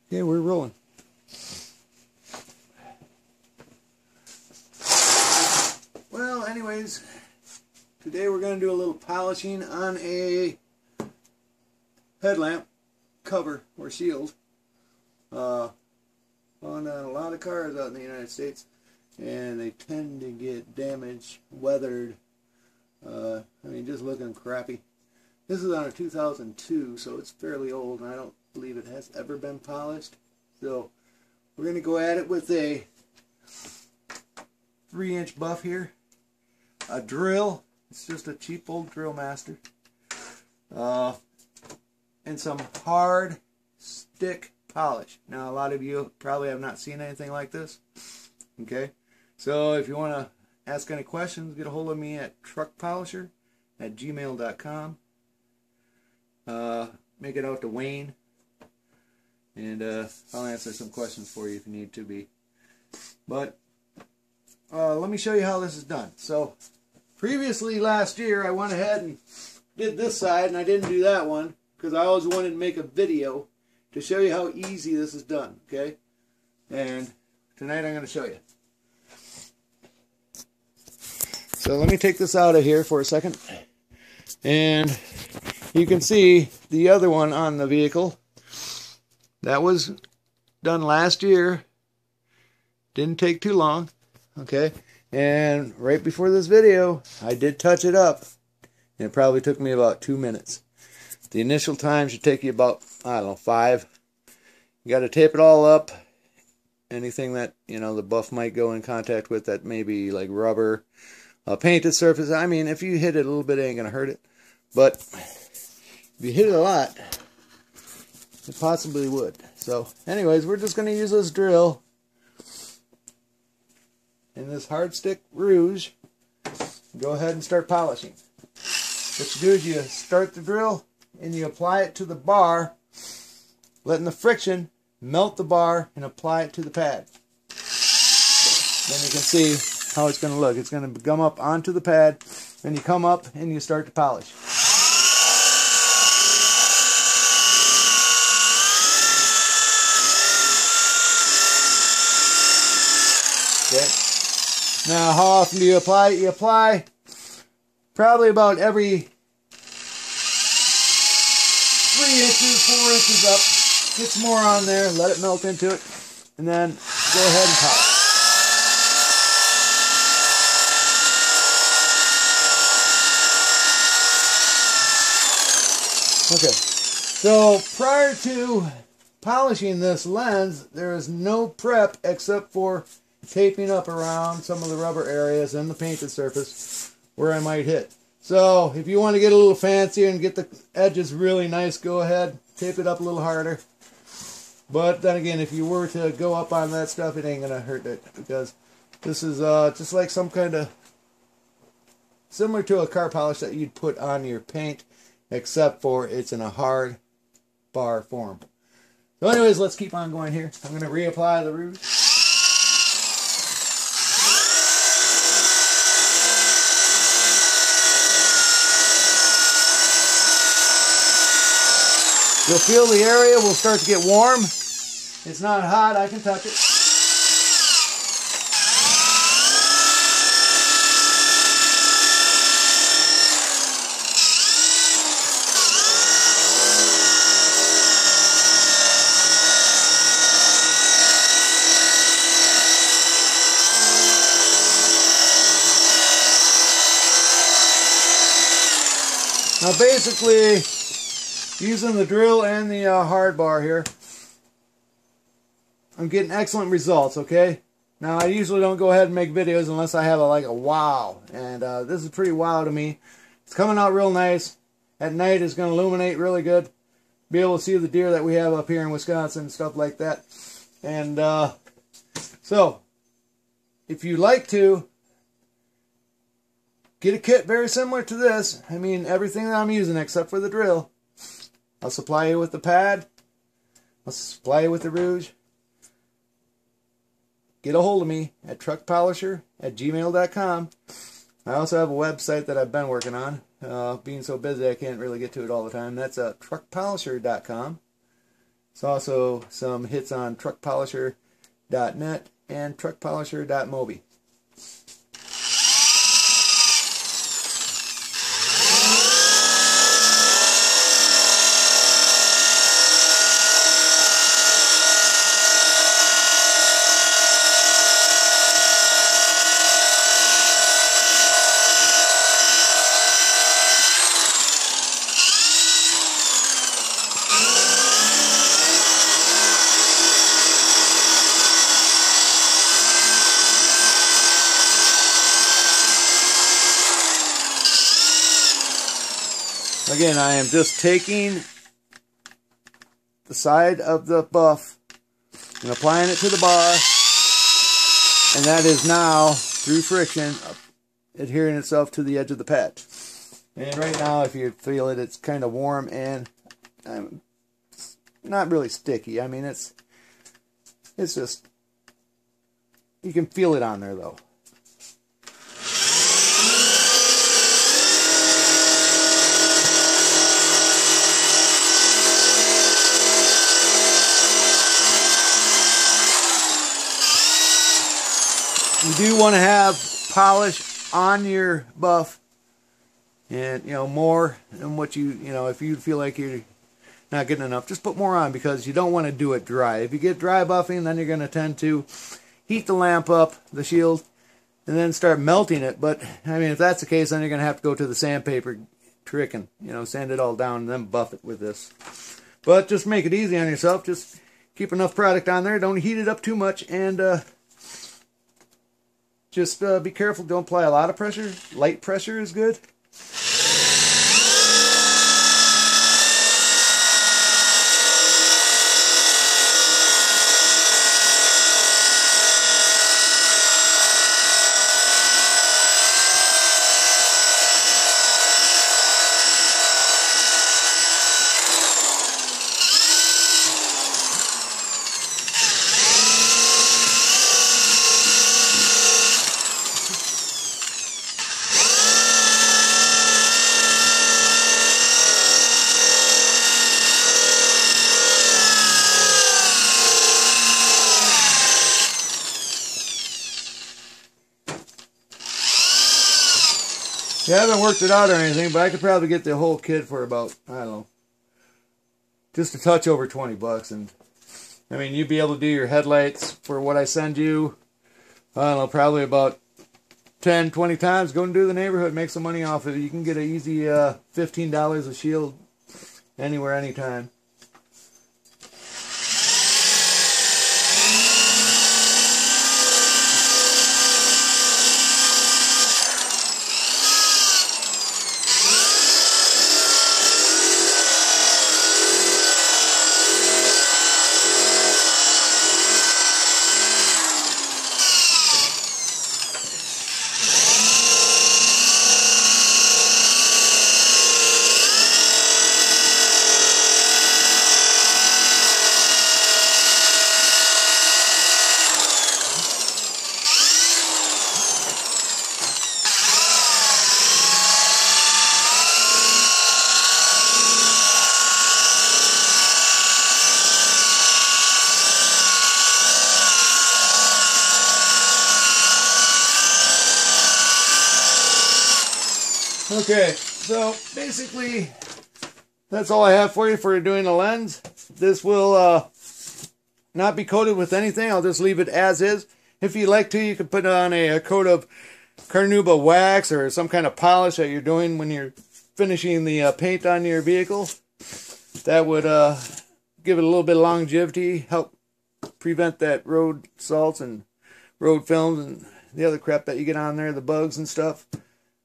Okay, we're rolling. Well, anyways, today we're going to do a little polishing on a headlamp cover or shield. Found on a lot of cars out in the United States, and they tend to get damaged, weathered. I mean, just looking crappy. This is on a 2002, so it's fairly old, and I don't believe it has ever been polished. So we're going to go at it with a 3-inch buff here, a drill. It's just a cheap old drill master, and some hard stick polish. Now, a lot of you probably have not seen anything like this. Okay, so if you want to ask any questions, get a hold of me at truckpolisher@gmail.com. Make it out to Wayne, and I'll answer some questions for you if you need to be. But let me show you how this is done. So previously last year I went ahead and did this side, and I didn't do that one because I always wanted to make a video to show you how easy this is done. Okay, and tonight I'm going to show you. So let me take this out of here for a second, and you can see the other one on the vehicle. That was done last year. Didn't take too long. Okay, and right before this video I did touch it up, and it probably took me about 2 minutes. The initial time should take you about, I don't know, 5. You got to tape it all up. Anything that, you know, the buff might go in contact with, that may be like rubber, a painted surface. I mean, if you hit it a little bit, it ain't gonna hurt it, but if you hit it a lot, it possibly would. So anyways, we're just going to use this drill and this hard stick rouge. Go ahead and start polishing. What you do is you start the drill and you apply it to the bar, letting the friction melt the bar and apply it to the pad. Then you can see how it's going to look. It's going to gum up onto the pad, then you come up and you start to polish. Okay. Now, how often do you apply it? You apply probably about every 3 inches, 4 inches up. Get some more on there, let it melt into it, and then go ahead and polish. Okay, so prior to polishing this lens, there is no prep except for taping up around some of the rubber areas and the painted surface where I might hit. So if you want to get a little fancier and get the edges really nice, go ahead, tape it up a little harder. But then again, if you were to go up on that stuff, it ain't going to hurt it, because this is just like some kind of, similar to a car polish that you'd put on your paint, except for it's in a hard bar form. So anyways, let's keep on going here. I'm going to reapply the rouge. You'll feel the area will start to get warm. It's not hot, I can touch it. Now basically, using the drill and the hard bar here, I'm getting excellent results, okay? Now, I usually don't go ahead and make videos unless I have like a wow, and this is pretty wow to me. It's coming out real nice. At night, it's going to illuminate really good. Be able to see the deer that we have up here in Wisconsin and stuff like that. And so, if you like to get a kit very similar to this, I mean, everything that I'm using except for the drill, I'll supply you with the pad, I'll supply you with the rouge. Get a hold of me at truckpolisher@gmail.com. I also have a website that I've been working on. Being so busy, I can't really get to it all the time. That's truckpolisher.com. There's also some hits on truckpolisher.net and truckpolisher.mobi. Again, I am just taking the side of the buff and applying it to the bar, and that is now, through friction, adhering itself to the edge of the patch. And right now, if you feel it, it's kind of warm and not really sticky. I mean, it's just, you can feel it on there though. You do want to have polish on your buff, and more than what if you feel like you're not getting enough, just put more on, because you don't want to do it dry. If you get dry buffing, then you're going to tend to heat the lamp up, the shield, and then start melting it. But I mean, if that's the case, then you're going to have to go to the sandpaper trick and sand it all down and then buff it with this. But just make it easy on yourself. Just keep enough product on there. Don't heat it up too much, and just be careful. Don't apply a lot of pressure. Light pressure is good. Yeah, I haven't worked it out or anything, but I could probably get the whole kit for about, I don't know, just a touch over 20 bucks. And I mean, you'd be able to do your headlights for what I send you, I don't know, probably about 10, 20 times. Go and do the neighborhood, make some money off of it. You can get an easy $15 a shield anywhere, anytime. Okay, so basically that's all I have for you for doing the lens. This will not be coated with anything. I'll just leave it as is. If you like to, you can put on a coat of carnauba wax or some kind of polish that you're doing when you're finishing the paint on your vehicle. That would give it a little bit of longevity, help prevent that road salts and road films and the other crap that you get on there, the bugs and stuff.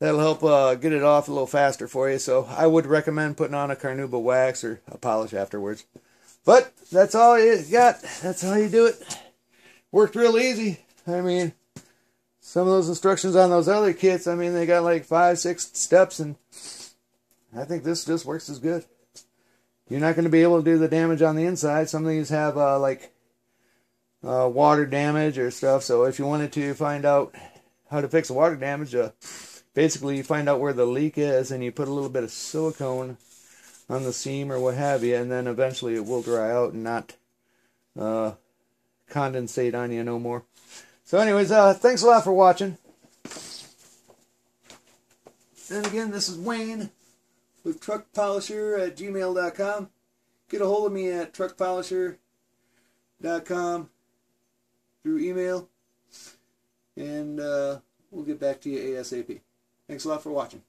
That'll help get it off a little faster for you. So I would recommend putting on a carnauba wax or a polish afterwards. But that's all you got. That's how you do it. Worked real easy. I mean, some of those instructions on those other kits, I mean, they got like 5, 6 steps, and I think this just works as good. You're not going to be able to do the damage on the inside. Some of these have water damage or stuff. So if you wanted to find out how to fix the water damage, basically you find out where the leak is, and you put a little bit of silicone on the seam or what have you, and then eventually it will dry out and not condensate on you no more. So anyways, thanks a lot for watching. And again, this is Wayne with truckpolisher@gmail.com. Get a hold of me at truckpolisher.com through email, and we'll get back to you ASAP. Thanks a lot for watching.